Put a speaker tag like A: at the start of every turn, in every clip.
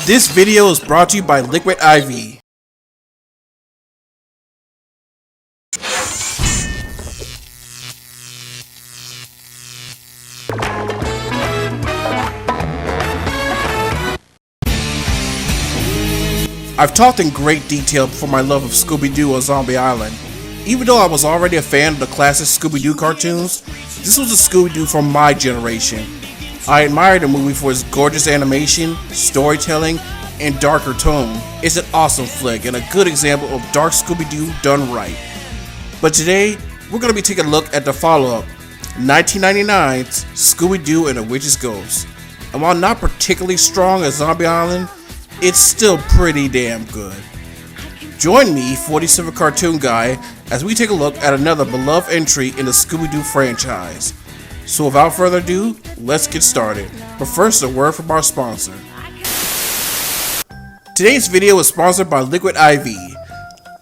A: This video is brought to you by Liquid IV. I've talked in great detail for my love of Scooby-Doo on Zombie Island. Even though I was already a fan of the classic Scooby-Doo cartoons, this was a Scooby-Doo from my generation. I admired the movie for its gorgeous animation, storytelling, and darker tone. It's an awesome flick and a good example of dark Scooby-Doo done right. But today, we're going to be taking a look at the follow-up, 1999's Scooby-Doo and the Witch's Ghost. And while not particularly strong as Zombie Island, it's still pretty damn good. Join me, 47 Cartoon Guy, as we take a look at another beloved entry in the Scooby-Doo franchise. So without further ado, let's get started. But first, a word from our sponsor. Today's video is sponsored by Liquid IV.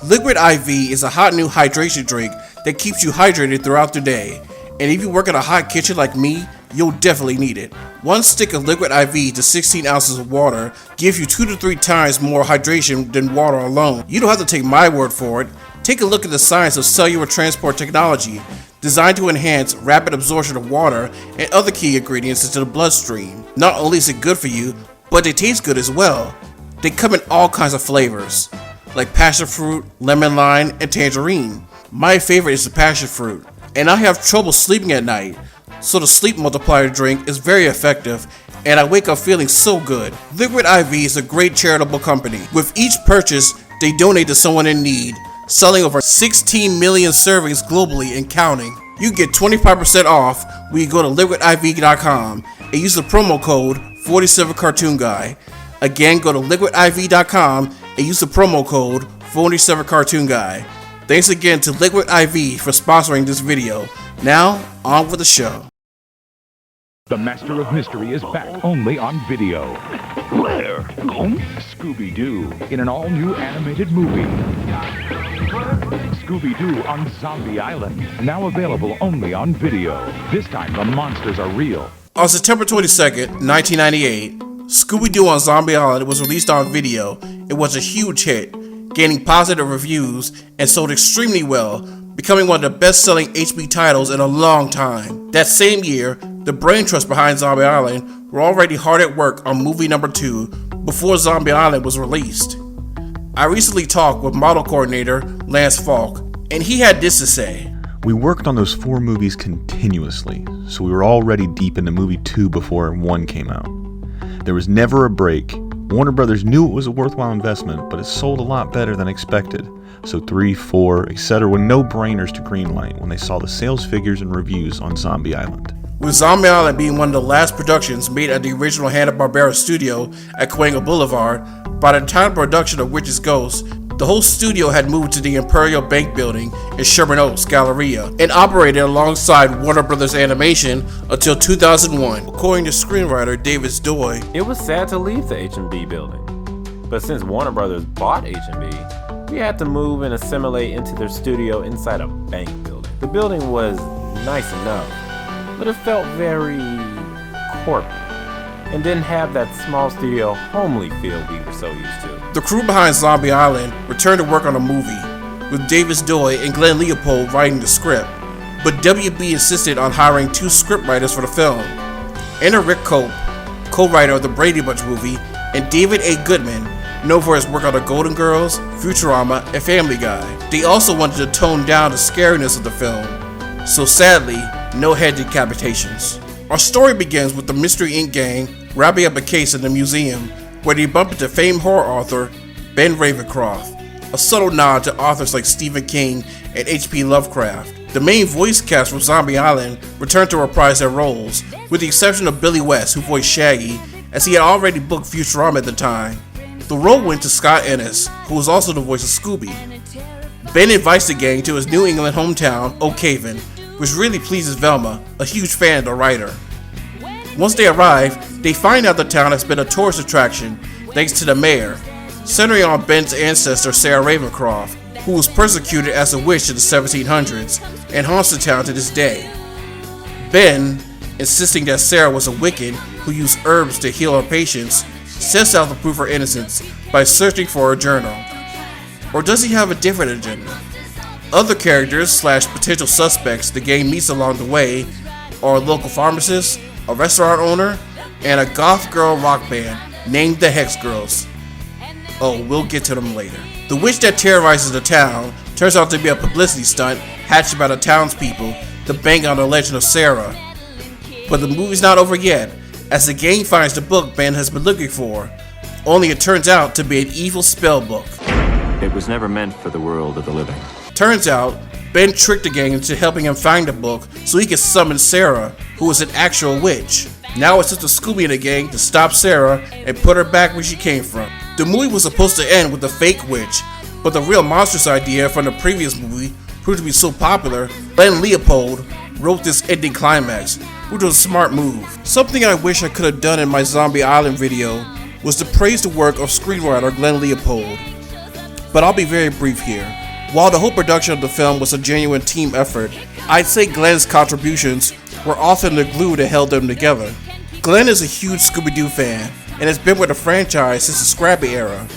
A: Liquid IV is a hot new hydration drink that keeps you hydrated throughout the day. And if you work in a hot kitchen like me, you'll definitely need it. One stick of Liquid IV to 16 ounces of water gives you 2 to 3 times more hydration than water alone. You don't have to take my word for it. Take a look at the science of cellular transport technology, designed to enhance rapid absorption of water and other key ingredients into the bloodstream. Not only is it good for you, but they taste good as well. They come in all kinds of flavors, like passion fruit, lemon lime, and tangerine. My favorite is the passion fruit, and I have trouble sleeping at night, so the sleep multiplier drink is very effective, and I wake up feeling so good. Liquid IV is a great charitable company. With each purchase, they donate to someone in need, selling over 16 million servings globally and counting. You get 25% off when you go to liquidiv.com and use the promo code 47cartoonguy. Again, go to liquidiv.com and use the promo code 47cartoonguy. Thanks again to Liquid IV for sponsoring this video. Now, on with the show.
B: The Master of Mystery is back only on video. Where? Scooby-Doo in an all-new animated movie. Scooby-Doo on Zombie Island, now available only on video. This time the monsters are real.
A: On September 22nd, 1998, Scooby-Doo on Zombie Island was released on video. It was a huge hit, gaining positive reviews and sold extremely well, becoming one of the best-selling HB titles in a long time. That same year, the brain trust behind Zombie Island were already hard at work on movie number 2 before Zombie Island was released. I recently talked with model coordinator Lance Falk, and he had this to say.
C: We worked on those 4 movies continuously, so we were already deep into movie 2 before 1 came out. There was never a break. Warner Brothers knew it was a worthwhile investment, but it sold a lot better than expected. So 3, 4, etc. were no-brainers to greenlight when they saw the sales figures and reviews on Zombie Island.
A: With Zombie Island being one of the last productions made at the original Hanna-Barbera studio at Cahuenga Boulevard, by the time of production of Witch's Ghost, the whole studio had moved to the Imperial Bank Building in Sherman Oaks, Galleria, and operated alongside Warner Brothers Animation until 2001. According to screenwriter David Doy,
D: it was sad to leave the H&B building, but since Warner Brothers bought H&B, we had to move and assimilate into their studio inside a bank building. The building was nice enough, but it felt very corporate and didn't have that small studio homely feel we were so used to.
A: The crew behind Zombie Island returned to work on a movie, with David Doy and Glenn Leopold writing the script, but WB insisted on hiring 2 scriptwriters for the film. Enter Rick Cope, co-writer of the Brady Bunch movie, and David A. Goodman, known for his work on The Golden Girls, Futurama, and Family Guy. They also wanted to tone down the scariness of the film, so sadly, no head decapitations. Our story begins with the Mystery Inc. gang wrapping up a case in the museum where they bump into famed horror author Ben Ravencroft, a subtle nod to authors like Stephen King and H.P. Lovecraft. The main voice cast from Zombie Island returned to reprise their roles, with the exception of Billy West, who voiced Shaggy, as he had already booked Futurama at the time. The role went to Scott Ennis, who was also the voice of Scooby. Ben invites the gang to his New England hometown, Oak Haven, which really pleases Velma, a huge fan of the writer. Once they arrive, they find out the town has been a tourist attraction thanks to the mayor, centering on Ben's ancestor Sarah Ravencroft, who was persecuted as a witch in the 1700s and haunts the town to this day. Ben, insisting that Sarah was a wicked who used herbs to heal her patients, sets out to prove her innocence by searching for her journal. Or does he have a different agenda? Other characters / potential suspects the gang meets along the way are a local pharmacist, a restaurant owner, and a goth girl rock band named the Hex Girls. Oh, we'll get to them later. The witch that terrorizes the town turns out to be a publicity stunt hatched by the townspeople to bang on the legend of Sarah. But the movie's not over yet, as the gang finds the book Ben has been looking for, only it turns out to be an evil spell book.
E: It was never meant for the world of the living.
A: Turns out, Ben tricked the gang into helping him find the book so he could summon Sarah, who is an actual witch. Now it's up to Scooby and the gang to stop Sarah and put her back where she came from. The movie was supposed to end with the fake witch, but the real monstrous idea from the previous movie proved to be so popular, Glenn Leopold wrote this ending climax, which was a smart move. Something I wish I could have done in my Zombie Island video was to praise the work of screenwriter Glenn Leopold. But I'll be very brief here. While the whole production of the film was a genuine team effort, I'd say Glenn's contributions were often the glue that held them together. Glenn is a huge Scooby-Doo fan and has been with the franchise since the Scrappy era.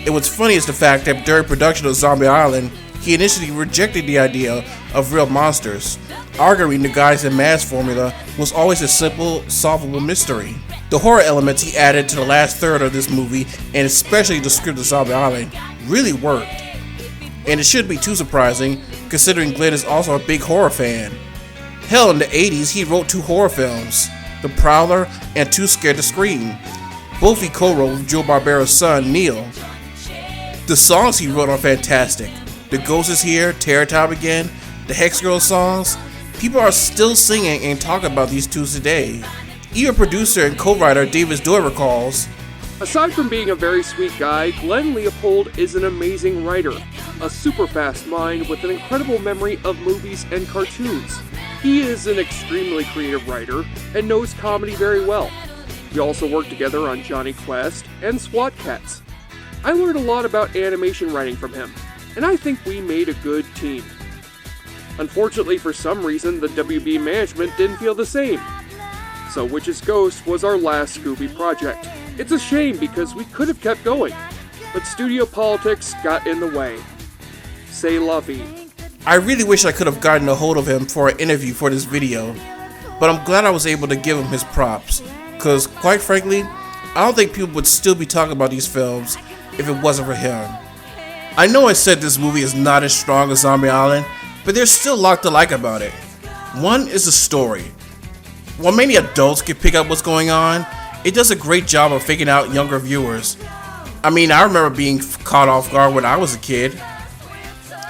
A: And what's funny is the fact that during production of Zombie Island, he initially rejected the idea of real monsters, arguing the guys and mask formula was always a simple, solvable mystery. The horror elements he added to the last third of this movie, and especially the script of Zombie Island, really worked. And it shouldn't be too surprising, considering Glenn is also a big horror fan. Hell, in the 80s he wrote 2 horror films, The Prowler and Too Scared to Scream. Both he co-wrote with Joe Barbera's son, Neil. The songs he wrote are fantastic. The Ghost is Here, Terror Time Again, the Hex Girls songs. People are still singing and talking about these tunes today. Even producer and co-writer David Doyle recalls,
F: aside from being a very sweet guy, Glenn Leopold is an amazing writer, a super fast mind with an incredible memory of movies and cartoons. He is an extremely creative writer and knows comedy very well. We also worked together on Johnny Quest and SWAT Cats. I learned a lot about animation writing from him, and I think we made a good team. Unfortunately, for some reason, the WB management didn't feel the same. So Witch's Ghost was our last Scooby project. It's a shame because we could have kept going, but studio politics got in the way. C'est la vie.
A: I really wish I could have gotten a hold of him for an interview for this video, but I'm glad I was able to give him his props, cause quite frankly, I don't think people would still be talking about these films if it wasn't for him. I know I said this movie is not as strong as Zombie Island, but there's still a lot to like about it. One is the story. While many adults can pick up what's going on, it does a great job of faking out younger viewers. I mean, I remember being caught off guard when I was a kid.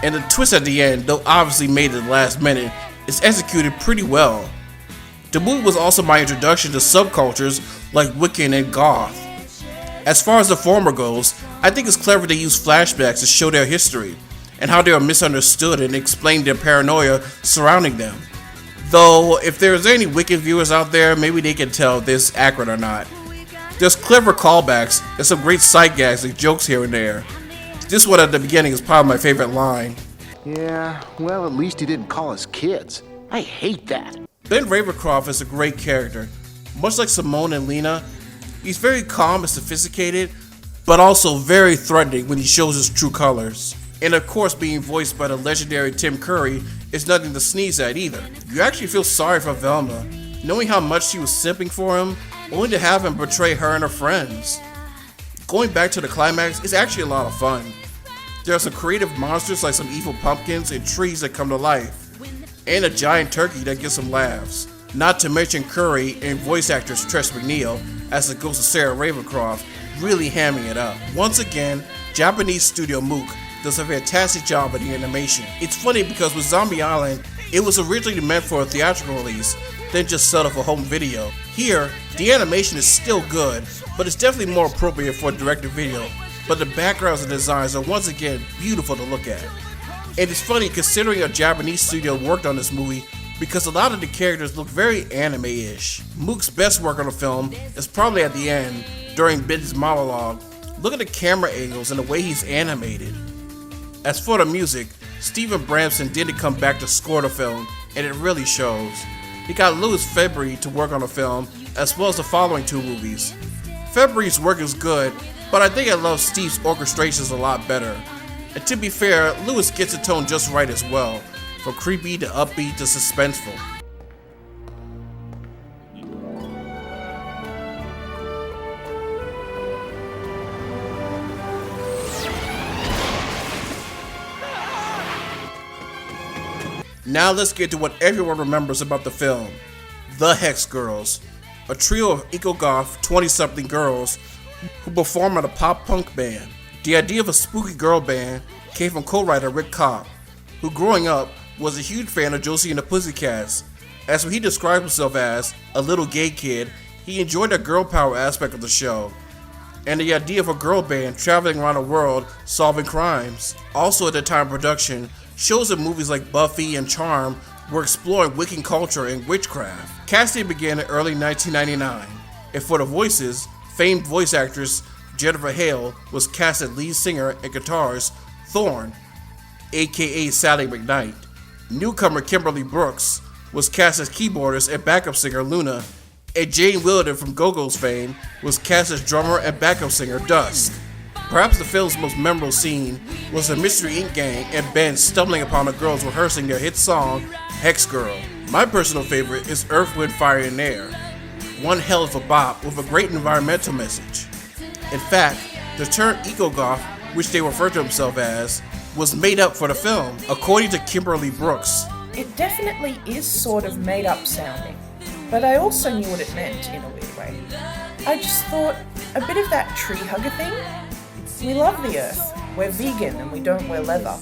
A: And the twist at the end, though obviously made at the last minute, is executed pretty well. The movie was also my introduction to subcultures like Wiccan and Goth. As far as the former goes, I think it's clever they use flashbacks to show their history, and how they are misunderstood and explain their paranoia surrounding them. Though, if there's any Wiccan viewers out there, maybe they can tell if this is accurate or not. There's clever callbacks and some great sight gags and jokes here and there. This one at the beginning is probably my favorite line.
G: Yeah, well, at least he didn't call us kids. I hate that.
A: Ben Ravencroft is a great character. Much like Simone and Lena, he's very calm and sophisticated, but also very threatening when he shows his true colors. And of course, being voiced by the legendary Tim Curry is nothing to sneeze at either. You actually feel sorry for Velma, knowing how much she was simping for him, only to have him betray her and her friends. Going back to the climax is actually a lot of fun. There are some creative monsters like some evil pumpkins and trees that come to life, and a giant turkey that gets some laughs. Not to mention Curry and voice actress Tress MacNeille as the ghost of Sarah Ravencroft, really hamming it up. Once again, Japanese studio Mook does a fantastic job of the animation. It's funny because with Zombie Island, it was originally meant for a theatrical release, then just settled for home video. Here, the animation is still good, but it's definitely more appropriate for direct-to-video. But the backgrounds and designs are once again beautiful to look at. And it's funny considering a Japanese studio worked on this movie, because a lot of the characters look very anime-ish. Mook's best work on the film is probably at the end, during Ben's monologue. Look at the camera angles and the way he's animated. As for the music, Stephen Bramson didn't come back to score the film, and it really shows. he got Louis Febvre to work on the film, as well as the following 2 movies. Febvre's work is good, but I think I love Steve's orchestrations a lot better. And to be fair, Louis gets the tone just right as well, from creepy to upbeat to suspenseful. Now let's get to what everyone remembers about the film. The Hex Girls, a trio of eco-goth 20-something girls who perform at a pop-punk band. The idea of a spooky girl band came from co-writer Rick Kopp, who growing up was a huge fan of Josie and the Pussycats. As what he described himself as, a little gay kid, he enjoyed the girl power aspect of the show, and the idea of a girl band traveling around the world solving crimes. Also at the time of production, shows and movies like Buffy and Charm were exploring Wiccan culture and witchcraft. Casting began in early 1999, and for the voices, famed voice actress Jennifer Hale was cast as lead singer and guitarist Thorne, aka Sally McKnight. Newcomer Kimberly Brooks was cast as keyboardist and backup singer Luna, and Jane Wilder from Go-Go's fame was cast as drummer and backup singer Dusk. Perhaps the film's most memorable scene was the Mystery Inc. gang and Ben stumbling upon the girls rehearsing their hit song, Hex Girl. My personal favorite is Earth, Wind, Fire, and Air. One hell of a bop with a great environmental message. In fact, the term eco-goth, which they refer to themselves as, was made up for the film, according to Kimberly Brooks.
H: It definitely is sort of made up sounding, but I also knew what it meant in a weird way. I just thought, a bit of that tree hugger thing? We love the earth, we're vegan and we don't wear leather.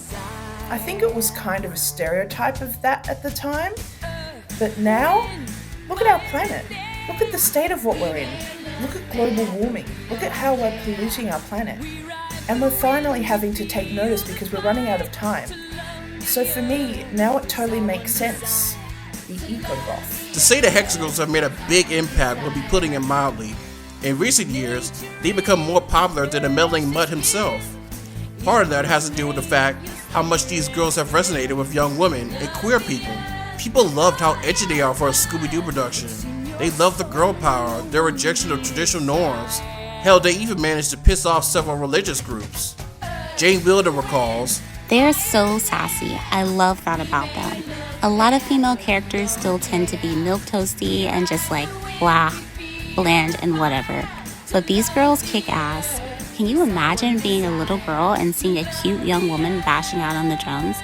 H: I think it was kind of a stereotype of that at the time, but now, look at our planet. Look at the state of what we're in. Look at global warming. Look at how we're polluting our planet. And we're finally having to take notice because we're running out of time. So for me, now it totally makes sense. The eco-goth.
A: To say the Hex Girls have made a big impact would be putting it mildly. In recent years, they've become more popular than the meddling Mutt himself. Part of that has to do with the fact how much these girls have resonated with young women and queer people. People loved how edgy they are for a Scooby-Doo production. They loved the girl power, their rejection of traditional norms. Hell, they even managed to piss off several religious groups. Jane Wilder recalls,
I: "They're so sassy. I love that about them. A lot of female characters still tend to be milquetoasty and just like, blah, bland and whatever. But these girls kick ass. Can you imagine being a little girl and seeing a cute young woman bashing out on the drums?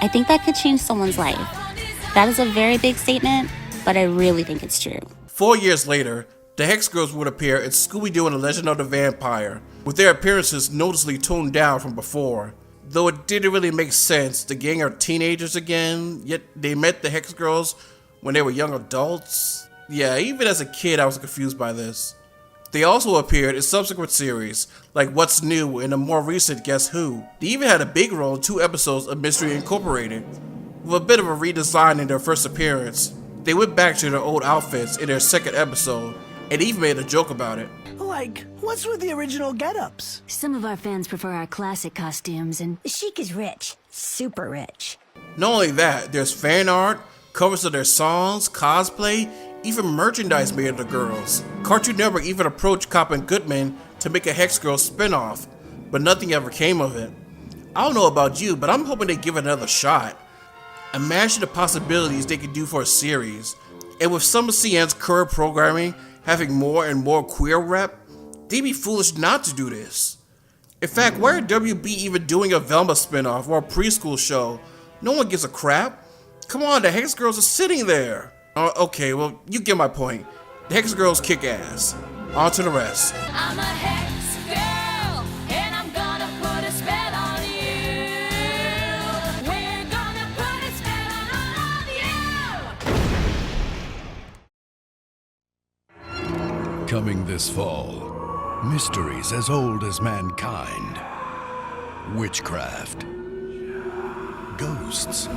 I: I think that could change someone's life." That is a very big statement, but I really think it's true.
A: 4 years later, the Hex Girls would appear in Scooby-Doo and the Legend of the Vampire, with their appearances noticeably toned down from before. Though it didn't really make sense, the gang are teenagers again, yet they met the Hex Girls when they were young adults. Yeah, even as a kid I was confused by this. They also appeared in subsequent series, like What's New and the more recent Guess Who. They even had a big role in 2 episodes of Mystery Incorporated. With a bit of a redesign in their first appearance, they went back to their old outfits in their second episode, and even made a joke about it.
J: Like, what's with the original get-ups?
K: Some of our fans prefer our classic costumes, and Chic is rich. Super rich.
A: Not only that, there's fan art, covers of their songs, cosplay, even merchandise made of the girls. Cartoon Network even approached Kopp and Goodman to make a Hex Girls spin-off, but nothing ever came of it. I don't know about you, but I'm hoping they give it another shot. Imagine the possibilities they could do for a series, and with some of CN's current programming having more and more queer rep, they'd be foolish not to do this. In fact, why are WB even doing a Velma spinoff or a preschool show? No one gives a crap. Come on, the Hex Girls are sitting there. Okay, well, you get my point. The Hex Girls kick ass. On to the rest.
L: I'm a Hex girl, and I'm gonna put a spell on you. We're gonna put a spell on all of you.
M: Coming this fall, mysteries as old as mankind. Witchcraft. Ghosts.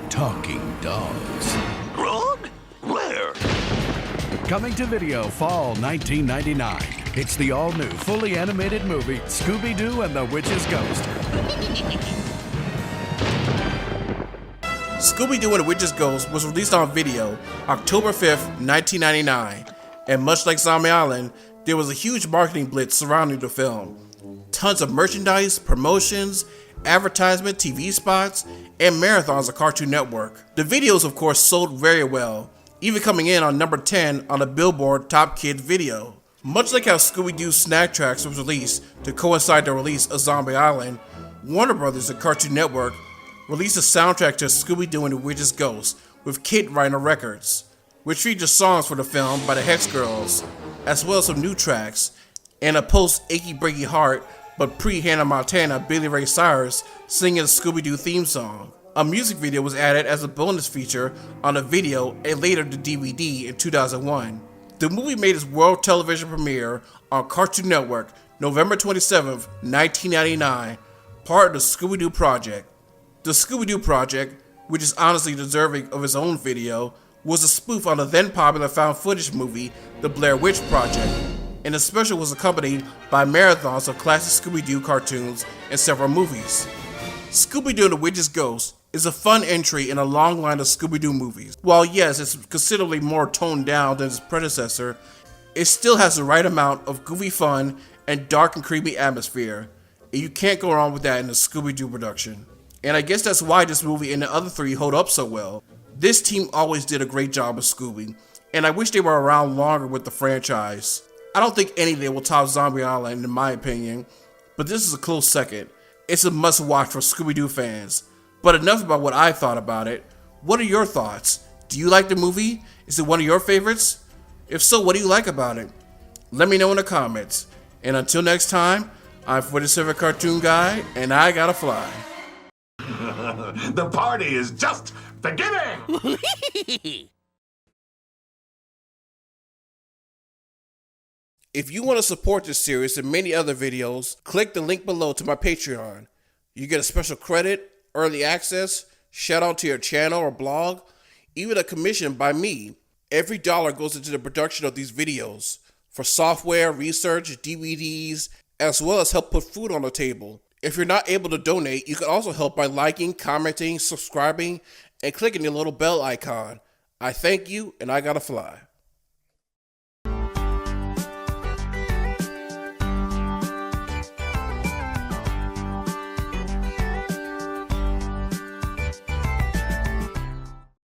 M: Talking dogs.
N: Wrong? Where?
M: Coming to video fall 1999. It's the all-new, fully animated movie, Scooby-Doo and the Witch's Ghost.
A: Scooby-Doo and the Witch's Ghost was released on video October 5th, 1999, and much like Zombie Island, there was a huge marketing blitz surrounding the film. Tons of merchandise, promotions, advertisement, TV spots, and marathons on Cartoon Network. The videos, of course, sold very well, even coming in on number 10 on the Billboard Top Kids video. Much like how Scooby-Doo Snack Tracks was released to coincide the release of Zombie Island, Warner Brothers and Cartoon Network released a soundtrack to Scooby-Doo and the Witch's Ghost with Kid Rhino Records, which features songs for the film by the Hex Girls, as well as some new tracks, and a post-Achy Breaky Heart but pre-Hannah Montana Billy Ray Cyrus singing the Scooby-Doo theme song. A music video was added as a bonus feature on the video and later the DVD in 2001. The movie made its world television premiere on Cartoon Network November 27, 1999, part of the Scooby-Doo Project. The Scooby-Doo Project, which is honestly deserving of its own video, was a spoof on the then popular found footage movie The Blair Witch Project, and the special was accompanied by marathons of classic Scooby-Doo cartoons and several movies. Scooby-Doo and the Witch's Ghost is a fun entry in a long line of Scooby-Doo movies. While yes, it's considerably more toned down than its predecessor, it still has the right amount of goofy fun and dark and creepy atmosphere, and you can't go wrong with that in a Scooby-Doo production. And I guess that's why this movie and the other three hold up so well. This team always did a great job with Scooby, and I wish they were around longer with the franchise. I don't think any of them will top Zombie Island in my opinion, but this is a close second. It's a must watch for Scooby-Doo fans. But enough about what I thought about it. What are your thoughts? Do you like the movie? Is it one of your favorites? If so, what do you like about it? Let me know in the comments. And until next time, I'm 47 Cartoon Guy, and I gotta fly.
N: The party is just beginning!
A: If you want to support this series and many other videos, click the link below to my Patreon. You get a special credit, early access, shout out to your channel or blog, even a commission by me. Every dollar goes into the production of these videos for software, research, DVDs, as well as help put food on the table. If you're not able to donate, you can also help by liking, commenting, subscribing, and clicking the little bell icon. I thank you, and I gotta fly.